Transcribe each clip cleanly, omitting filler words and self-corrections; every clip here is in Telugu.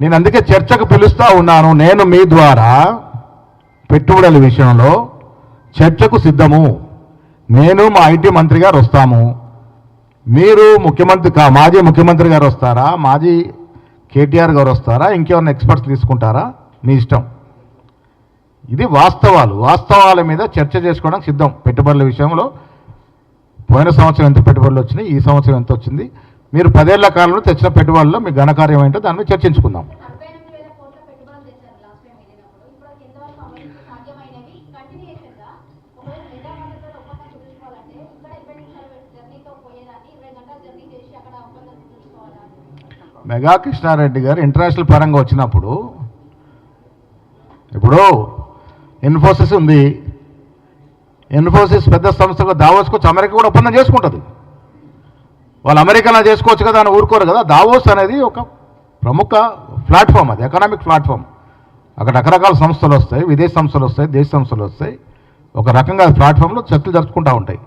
నేను అందుకే చర్చకు పిలుస్తూ ఉన్నాను. నేను మీ ద్వారా పెట్టుబడుల విషయంలో చర్చకు సిద్ధము. నేను మా ఐటీ మంత్రి గారు వస్తాము. మీరు మాజీ ముఖ్యమంత్రి గారు వస్తారా, మాజీ కేటీఆర్ గారు వస్తారా, ఇంకేమన్నా ఎక్స్పర్ట్స్ తీసుకుంటారా, మీ ఇష్టం. ఇది వాస్తవాల మీద చర్చ చేసుకోవడానికి సిద్ధం. పెట్టుబడుల విషయంలో పోయిన సంవత్సరం ఎంత పెట్టుబడులు వచ్చినాయి, ఈ సంవత్సరం ఎంత వచ్చింది, మీరు 10 ఏళ్ల కాలంలో తెచ్చిన పెట్టుబడుల్లో మీ ఘనకార్యం ఏంటో దాని మీద చర్చించుకుందాం. మెగా కృష్ణారెడ్డి గారు ఇంటర్నేషనల్ పరంగా వచ్చినప్పుడు, ఇప్పుడు ఇన్ఫోసిస్ ఉంది. ఇన్ఫోసిస్ పెద్ద సంస్థగా దావోస్కొచ్చి అమెరికా కూడా ఒప్పందం చేసుకుంటుంది. వాళ్ళు అమెరికాలో చేసుకోవచ్చు కదా అని ఊరుకోరు కదా. దావోస్ అనేది ఒక ప్రముఖ ప్లాట్ఫామ్, అది ఎకనామిక్ ప్లాట్ఫామ్. అక్కడ రకరకాల సంస్థలు వస్తాయి, విదేశీ సంస్థలు వస్తాయి, దేశ సంస్థలు వస్తాయి. ఒక రకంగా ప్లాట్ఫామ్లో చర్చలు జరుపుకుంటూ ఉంటాయి.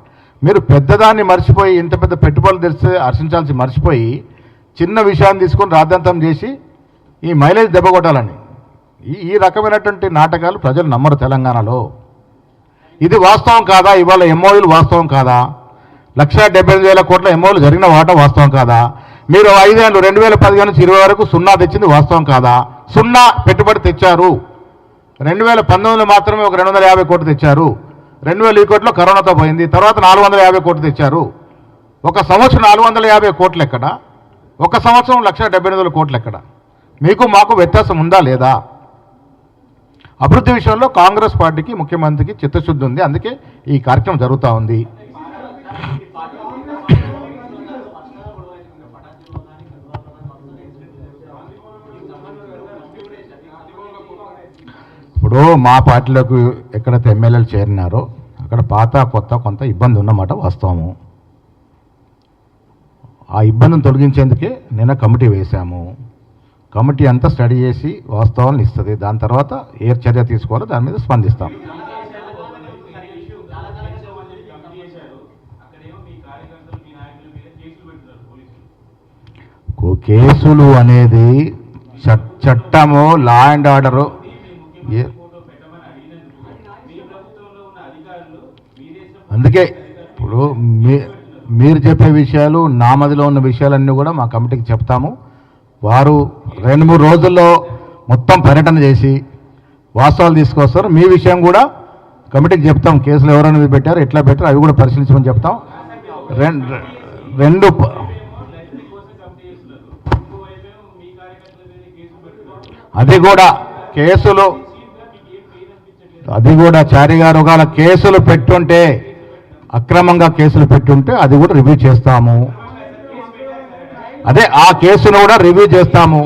మీరు పెద్దదాన్ని మర్చిపోయి, ఇంత పెద్ద పెట్టుబడులు తెరిస్తే హర్షించాల్సి మర్చిపోయి చిన్న విషయాన్ని తీసుకొని రాద్ధాంతం చేసి ఈ మైలేజ్ దెబ్బ కొట్టాలని ఈ రకమైనటువంటి నాటకాలు ప్రజలు నమ్మరు తెలంగాణలో. ఇది వాస్తవం కాదా? ఇవాళ ఎంఓయూలు వాస్తవం కాదా? 1,78,000 కోట్ల ఎంఓయూలు జరిగిన వాటా వాస్తవం కాదా? మీరు 5 ఏళ్ళు 2015 నుంచి 20 వరకు 0 తెచ్చింది వాస్తవం కాదా? 0 పెట్టుబడి తెచ్చారు. 2019లో మాత్రమే ఒక 250 కోట్లు తెచ్చారు. 2000 కోట్లు కరోనాతో పోయింది. తర్వాత 450 కోట్లు తెచ్చారు. ఒక సంవత్సరం 450 కోట్లు ఎక్కడ? ఒక సంవత్సరం 1,78,000 కోట్లు ఎక్కడ? మీకు మాకు వ్యత్యాసం ఉందా లేదా? అభివృద్ధి విషయంలో కాంగ్రెస్ పార్టీకి, ముఖ్యమంత్రికి చిత్తశుద్ధి ఉంది. అందుకే ఈ కార్యక్రమం జరుగుతూ ఉంది. ఇప్పుడు మా పార్టీలోకి ఎక్కడైతే ఎమ్మెల్యేలు చేరినారో అక్కడ పాత కొత్త కొంత ఇబ్బంది ఉన్నమాట వాస్తవము. ఆ ఇబ్బందిని తొలగించేందుకే నిన్న కమిటీ వేశాము. కమిటీ అంతా స్టడీ చేసి వాస్తవాలను ఇస్తుంది. దాని తర్వాత ఏ చర్య తీసుకోవాలో దాని మీద స్పందిస్తాం. కేసులు అనేది చట్టము, లా అండ్ ఆర్డరు. అందుకే ఇప్పుడు మీరు చెప్పే విషయాలు, నా మదిలో ఉన్న విషయాలన్నీ కూడా మా కమిటీకి చెప్తాము. వారు 2-3 రోజుల్లో మొత్తం పర్యటన చేసి వాస్తవాలు తీసుకొస్తారు. మీ విషయం కూడా కమిటీకి చెప్తాం. కేసులు ఎవరైనా పెట్టారు, ఎట్లా పెట్టారు, అవి కూడా పరిశీలించమని చెప్తాం. అది కూడా చారి గారు ఒకవేళ కేసులు పెట్టుంటే, అక్రమంగా కేసులు పెట్టుంటే అది కూడా రివ్యూ చేస్తాము. అదే ఆ కేసును కూడా రివ్యూ చేస్తాము.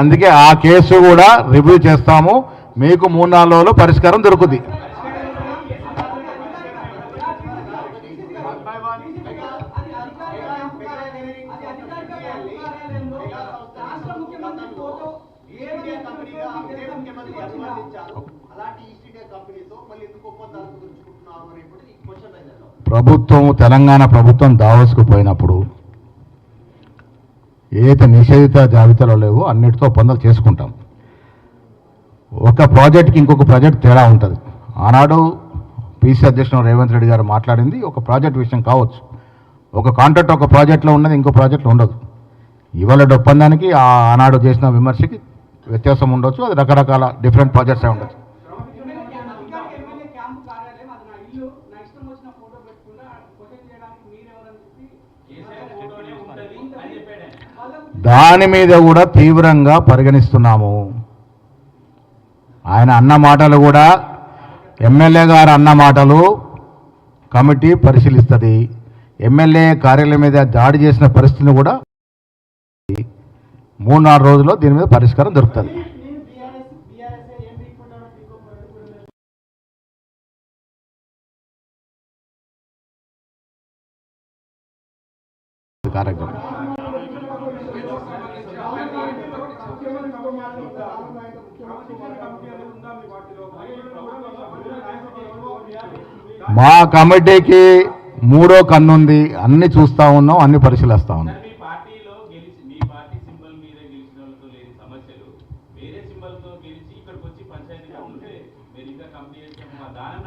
అందుకే ఆ కేసు కూడా రివ్యూ చేస్తాము. మీకు 3-4 రోజుల్లో పరిష్కారం దొరుకుతుంది. తెలంగాణ ప్రభుత్వం దావోస్కు పోయినప్పుడు ఏదైతే నిషేధిత జాబితాలో లేవో అన్నిటితో ఒప్పందాలు చేసుకుంటాం. ఒక ప్రాజెక్ట్కి ఇంకొక ప్రాజెక్ట్ తేడా ఉంటుంది. ఆనాడు పీసీ అధ్యక్షుడు రేవంత్ రెడ్డి గారు మాట్లాడింది ఒక ప్రాజెక్ట్ విషయం కావచ్చు. ఒక కాంట్రాక్ట్ ఒక ప్రాజెక్ట్లో ఉన్నది, ఇంకో ప్రాజెక్ట్లో ఉండదు. ఇవాళ ఒప్పందానికి ఆనాడు చేసిన విమర్శకి వ్యత్యాసం ఉండొచ్చు. అది రకరకాల డిఫరెంట్ ప్రాజెక్ట్స్ అయి ఉండొచ్చు. దాని మీద కూడా తీవ్రంగా పరిగణిస్తున్నాము. ఆయన అన్న మాటలు కూడా, ఎమ్మెల్యే గారు అన్న మాటలు కమిటీ పరిశీలిస్తుంది. ఎమ్మెల్యే కార్యాలయం మీద దాడి చేసిన పరిస్థితిని కూడా 3-4 రోజుల్లో దీని మీద పరిష్కారం దొరుకుతుంది. కార్యక్రమం మా కమిటీకి 3వ కన్నుంది. అన్ని చూస్తూ ఉన్నాం, అన్ని పరిశీలిస్తూ ఉన్నాం. మీ పార్టీ సింబల్ మీద గెలిచిన వాళ్ళతో లేని సమస్యలు వేరే సింబల్ తో గెలిచి ఇక్కడికి వచ్చి పంచాయతీగా ఉంటే మీరు ఇంకా కంప్లీట్ దానం